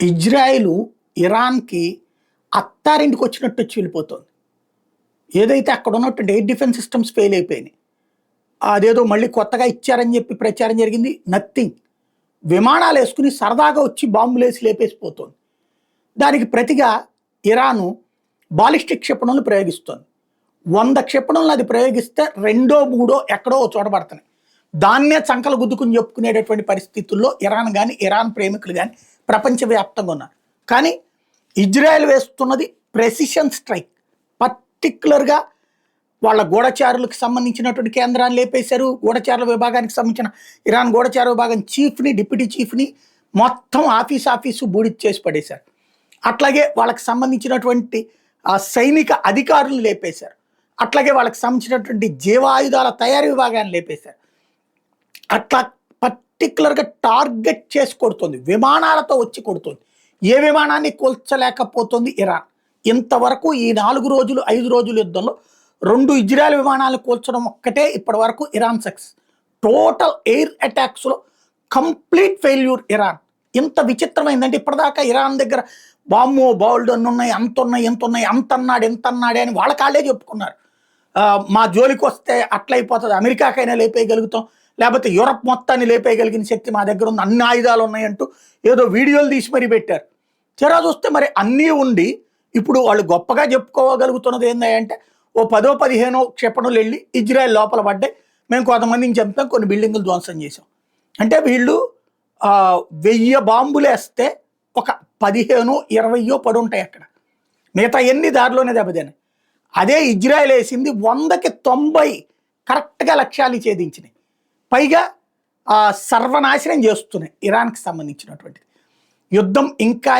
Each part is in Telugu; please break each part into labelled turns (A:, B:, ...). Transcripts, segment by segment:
A: ఇజ్రాయిల్ ఇరాన్‌కి అత్తారింటికి వచ్చినట్టు వచ్చి వెళ్ళిపోతోంది. ఏదైతే అక్కడ ఉన్నటువంటి ఎయిర్ డిఫెన్స్ సిస్టమ్స్ ఫెయిల్ అయిపోయినాయి. అదేదో మళ్ళీ కొత్తగా ఇచ్చారని చెప్పి ప్రచారం జరిగింది. నథింగ్. విమానాలేసుకుని సరదాగా వచ్చి బాంబులేసి లేపేసిపోతోంది. దానికి ప్రతిగా ఇరాను బాలిస్టిక్ క్షిపణులను ప్రయోగిస్తోంది. 100 క్షిపణులను అది ప్రయోగిస్తే రెండో మూడో ఎక్కడో ఓ చోట పడుతున్నాయి. దాన్నే చంకలు గుద్దుకుని చెప్పుకునేటటువంటి పరిస్థితుల్లో ఇరాన్ కానీ ఇరాన్ ప్రేమికులు కానీ ప్రపంచవ్యాప్తంగా ఉన్నారు. కానీ ఇజ్రాయెల్ వేస్తున్నది ప్రెసిషన్ స్ట్రైక్. పర్టిక్యులర్గా వాళ్ళ గూఢచారులకు సంబంధించినటువంటి కేంద్రాన్ని లేపేశారు. గూఢచారుల విభాగానికి సంబంధించిన ఇరాన్ గూఢచార విభాగం చీఫ్ని, డిప్యూటీ చీఫ్ని మొత్తం ఆఫీసు బూడిచ్చేసి పడేశారు. అట్లాగే వాళ్ళకి సంబంధించినటువంటి సైనిక అధికారులను లేపేశారు. అట్లాగే వాళ్ళకి సంబంధించినటువంటి జీవాయుధాల తయారీ విభాగాన్ని లేపేశారు. అట్లా పర్టికులర్గా టార్గెట్ చేసి కొడుతుంది. విమానాలతో వచ్చి కొడుతుంది. ఏ విమానాన్ని కూల్చలేకపోతుంది ఇరాన్. ఇంతవరకు ఈ 4 రోజులు 5 రోజుల యుద్ధంలో 2 ఇజ్రాయెల్ విమానాలను కూల్చడం ఒక్కటే ఇప్పటి వరకు ఇరాన్ సక్సెస్. టోటల్ ఎయిర్ అటాక్స్లో కంప్లీట్ ఫెయిల్యూర్ ఇరాన్. ఇంత విచిత్రమైందంటే ఇప్పటిదాకా ఇరాన్ దగ్గర బాంబో బౌల్డ్ అన్ని ఉన్నాయి, అంత ఉన్నాయి, ఎంత ఉన్నాయి, అంత అన్నాడు ఎంత అన్నాడే అని వాళ్ళ కాళ్ళే చెప్పుకున్నారు. మా జోలికి వస్తే అట్లయిపోతుంది, అమెరికాకైనా లేపేయగలుగుతాం, లేకపోతే యూరప్ మొత్తాన్ని లేపేయగలిగిన శక్తి మా దగ్గర ఉంది, అన్ని ఆయుధాలు ఉన్నాయంటూ ఏదో వీడియోలు తీసి మరీ పెట్టారు. తీరా చూస్తే మరి అన్నీ ఉండి ఇప్పుడు వాళ్ళు గొప్పగా చెప్పుకోగలుగుతున్నది ఏంటంటే ఓ 10-15 క్షిపణులు వెళ్ళి ఇజ్రాయెల్ లోపల పడ్డాయి, మేము కొంతమందిని చంపాం, కొన్ని బిల్డింగులు ధ్వంసం చేసాం. అంటే వీళ్ళు 1000 బాంబులు వేస్తే ఒక 15-20 పడి ఉంటాయి అక్కడ. మిగతా ఎన్ని దారిలోనే దెబ్బతిన్నాయి. అదే ఇజ్రాయెల్ వేసింది 100కి 90 కరెక్ట్గా లక్ష్యాలు ఛేదించినాయి. పైగా సర్వనాశనం చేస్తున్నాయి ఇరాన్కి సంబంధించినటువంటిది. యుద్ధం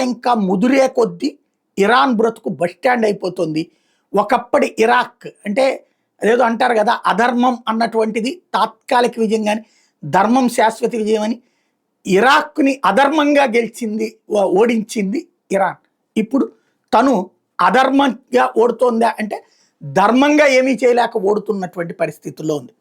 A: ఇంకా ముదిరే కొద్దీ ఇరాన్ బ్రతుకు బస్టాండ్ అయిపోతుంది. ఒకప్పటి ఇరాక్ అంటే అదేదో అంటారు కదా, అధర్మం అన్నటువంటిది తాత్కాలిక విజయం కానీ ధర్మం శాశ్వత విజయం అని. ఇరాక్ని అధర్మంగా ఓడించింది ఇరాన్. ఇప్పుడు తను అధర్మంగా ఓడుతోందా అంటే ధర్మంగా ఏమీ చేయలేక ఓడుతున్నటువంటి పరిస్థితుల్లో ఉంది.